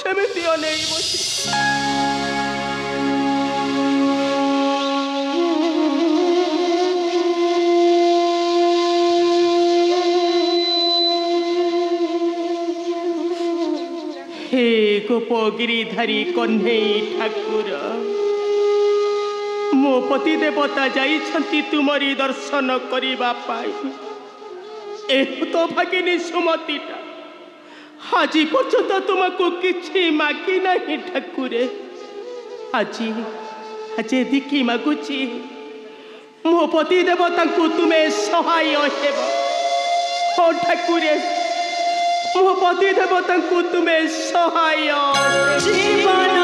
ସେମିତି ଅନେଇ ବସି हे गोपगिरिधारी कन्हई ठाकुर मो पति देवता जाइछंती तुमरी दर्शन करिबा पाई ए तो भागिनी सुमतीटा आज पर्यंत तुमको किछि मागी नहीं ठाकुरे आज दिकी मागुची मो पति देवता को तुम्हें सहाय हेब हो ठाकुरे मो पति देवता को तुम्हें सहाय जीवन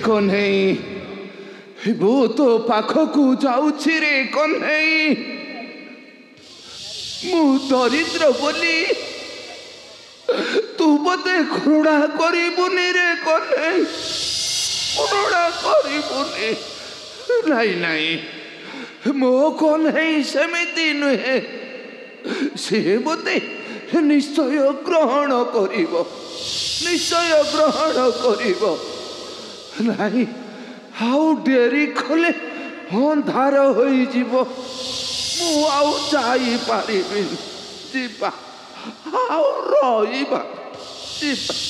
कन्हई वो तो पाखकू जाऊछि रे कन्हई मु दरिद्र बोली तू मते घृणा करिबुनि रे कन्हई घृणा करिबुनि नहीं नहीं मो कन्हई सेमिति नुहे से मते निश्चय ग्रहण करिब निश्चय ग्रहण करिब नहीं हाउ डेरी खोले अंधार होई जीवो मु आउ जाई पारिबि जीवा हाउ रहिबा जीवा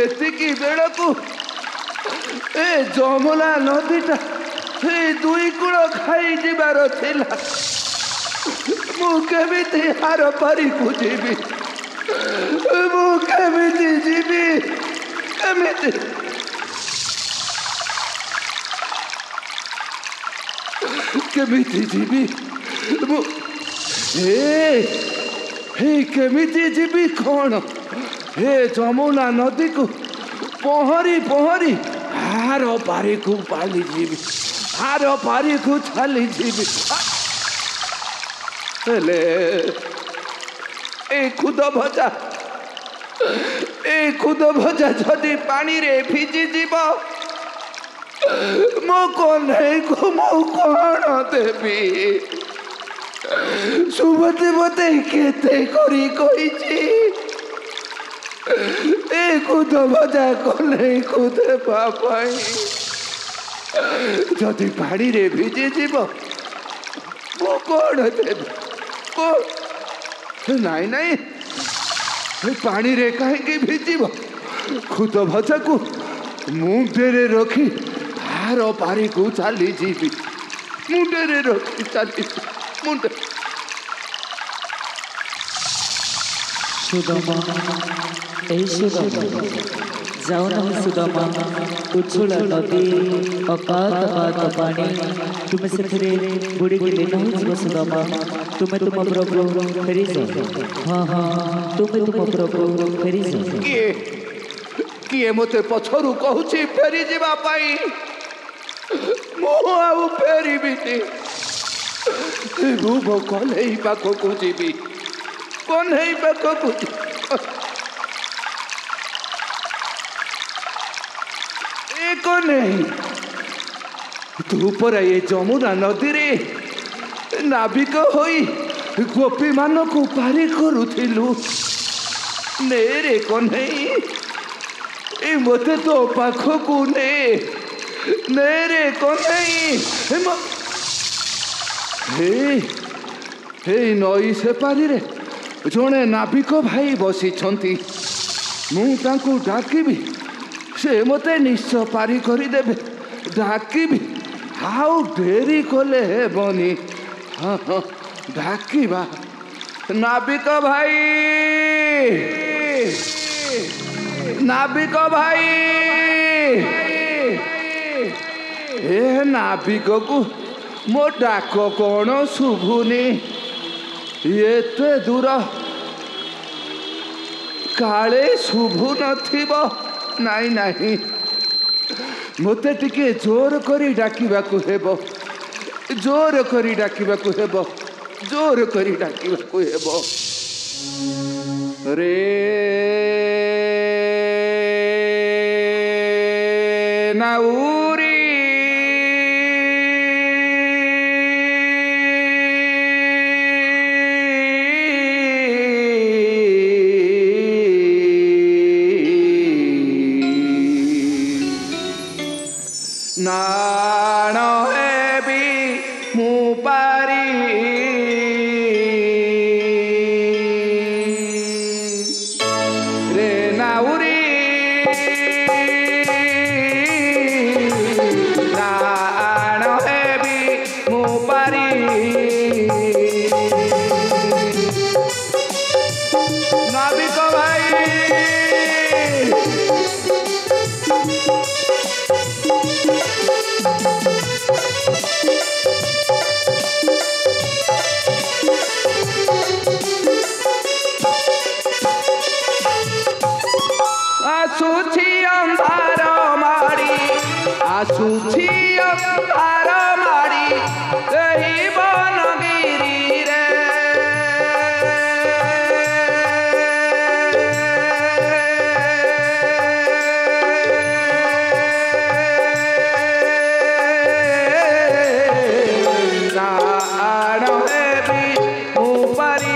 एतिकी बेड़कू ए जमुना नदीटा दुई कूल खाई जीवार थिला मु केमिति हार पारी को जीवी मु केमिति जीवी केमिति केमिति जीवी मु हे केमिति जीवी कौन हे जमुना नदी को पहरी पहरी हार पारी को पाली जीवी हार पारी को छाली जीवी हेले ए खुद भजा जदि पानी रे भिजी जीव मो कन्हई को मो कौन देवी सुबते बते केते करी कहिची ए खुद भजा कन्हई को देबा पाई जदि पानी रे भिजी जीव मो कौन देवी नाई नाई पानी रे कहीं भिजीब खुद भजा को मुंडे रखी हार पारी को चली जीवी मुंडे रखी चली मुंडे सुदामा जाओ ना सुदामा उछुल नदी अकात पानी तुम्हें से बुड़ी के लेना हो सुदामा तुम्हें तुम प्रभु फेरी जाओ। हाँ हाँ तुम्हें तुम प्रभु फेरी जाओ। किए मते पछरु कहूची फेरी जीवा पाई मो आउ फेरी बिनी रूप कन्हई पाखकु जीवी कन्हई पाखकु ए कन्हई तू पर ये जमुना नदी रे नाविक होई गोपी मान को पारी करुथिलु ने रे कन्हई ए मते तो पाखकु ने रे कन्हई हे नई से पारी रे जड़े नाविक भाई बसी मुझे डाकिबी से मते निश्चय पारी करदेवे डाकिबी हाउ डेरी कले हेबनी हाँ हाँ डाकिबा नाविक भाई नाविक भाई हे नाविक को मो डाक कौन शुभुनी एते दूर काले शुभु नथिबो नाई नाही मते टिके जोर करी डाकिबाकू हेबो जोर करी डाकिबाकू हेबो जोर करी डाकिबाकू हेबो रे नाउरी नाण हेबी मु पारी रे नाउरी नाण हेबी मु पारी नाविक भाई आसुछि अंधार माड़ी आसुछि अंधार माड़ी एही बनगिरी रे नाण हेबी मु पारी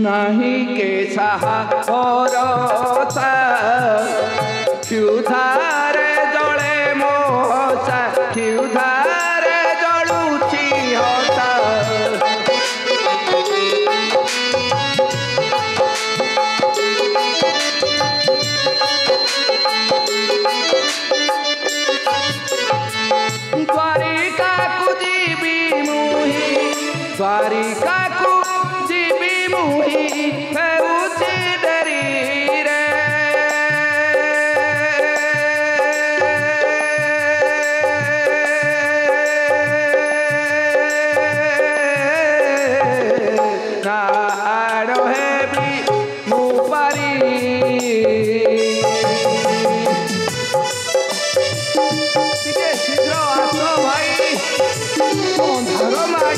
नहीं के सहा भरोसा क्षुधारे जड़े मोहसा क्षुधारे जड़ुची होता द्वारिका को जीवी मुही द्वारिका को जीवी मुही फेउची डरी रे नाड़ हेबी मु पारी टिके शीघ्र आस भाई अंधार माई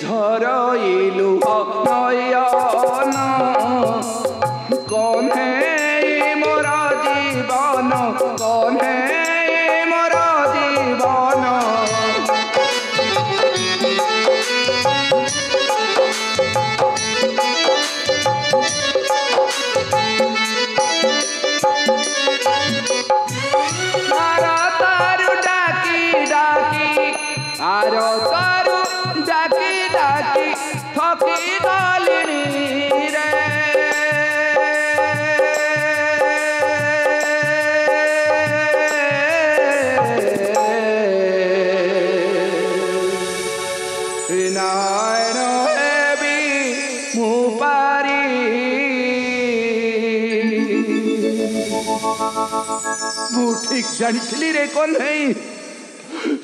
झरइलु नयन कन्हे मोर जीवन कन्हे मोर जीवन तारु डाकी आर तारू डाकी डाकी थकी गलिनी रे ठीक जानी रे कौन नहीं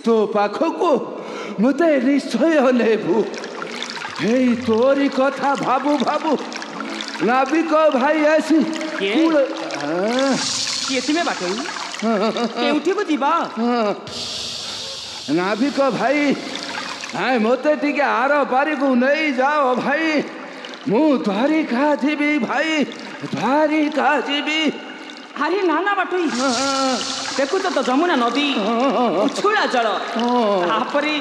तो पाखक मत निश्चय नेबू हे तोरी कथा भाबू भाबू नाविक भाई आसी नाविक भाई हाय मत टिके आर पारी को नहीं जाओ भाई मु द्वारिका जीवी भाई द्वारिका जीवी अरे नाना बाटोई देखु तो जमुना नदी उछुला जल तापरे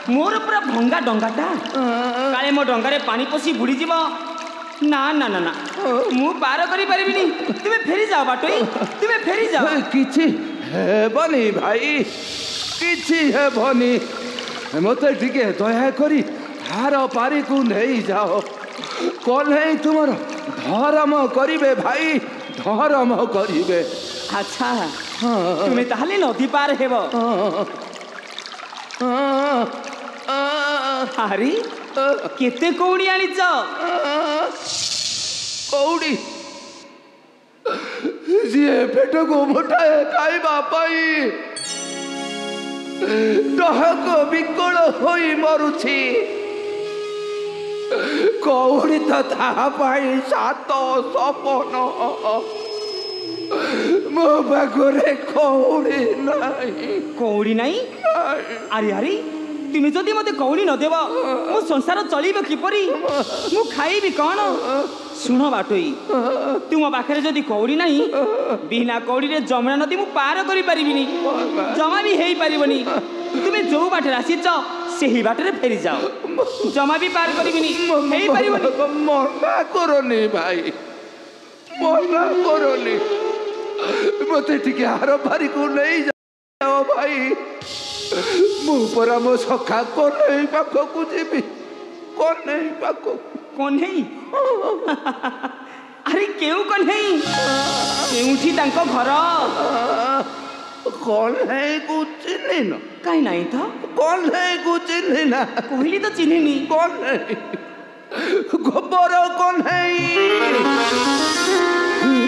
मोर पूरा भंगा डंगाटा काले मो डंगारे पानी पसी बुड़ी जीव ना ना ना ना मु पार करि परिबिनी तुमे फेरी जाओ बाटोई तुमे फेरी जाओ किछि हेबनी भाई किछि हेबनी मते टिके दया करी हार पारी को नहीं जाओ कौन है तुमर धर्म करिवे भाई धर्म करिवे अच्छा तुम्हें ताहले नदी पार हेबो अरे केते कौड़ी आनिच कौड़ी जे पेट को मोटाए खाइबा पाई डहक विकल होई मरुछि कौड़ी तो ता पाई सात सपन मो पाखरे कौड़ी नहीं कौड़ी नहीं अरे अरे तुम जदि मते कौड़ी न देव मो संसार चलिब किपरि मु खाइबी कौन सुन बाटोई तुम पाखे जदि कौड़ी नहीं बिना कौड़ी रे जमुना नदी मु पार करि परिबिनी जमा भी हेई परिबनी तुम जो बाटे आसीच सेही बाटे फेरी जाओ जमा भी पार करिबिनी हेई परिबनी मना करनी भाई मना करनी मते टिके हार पारी को नहीं जाओ भाई मु परा मो सखा को नहीं पाखो को जीबी को नहीं पाखो कौन नहीं अरे क्यों कौन नहीं केउठी तांको घर कौन है को चिन्ह न काई नहीं था कौन है को चिन्ह ना कहली तो चिन्हनी कौन है गोबर कौन है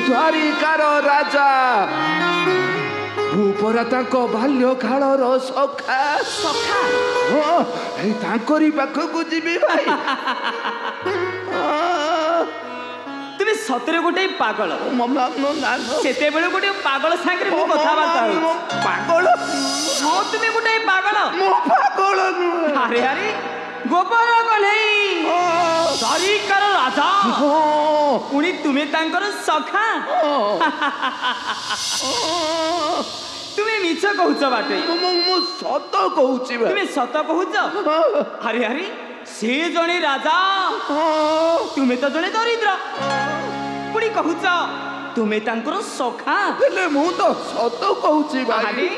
द्वारिकार राजा भूपरा तांको बाल्य कालर सखा सखा हाँ हे तांकरी पाखको जीवी भाई तुम सतरे गोटे पागल सेते बेले गोटे पागल सांगे मो कथा बार्ता पागल हाँ तुम गोटे पागल मो पागल अरे अरे गोबर कन्हई द्वारिकार राजा पुणी तुम्हें तांकर सखा तुम्हें मिछ कहूच बाटे मु सत कहूची तुम्हें सत कहूच अरे अरे से जने राजा तुम्हें तो जने दरिद्र पुणी कहूच तुम्हें तांकर सखा मु तो सत कहूची भाई अरे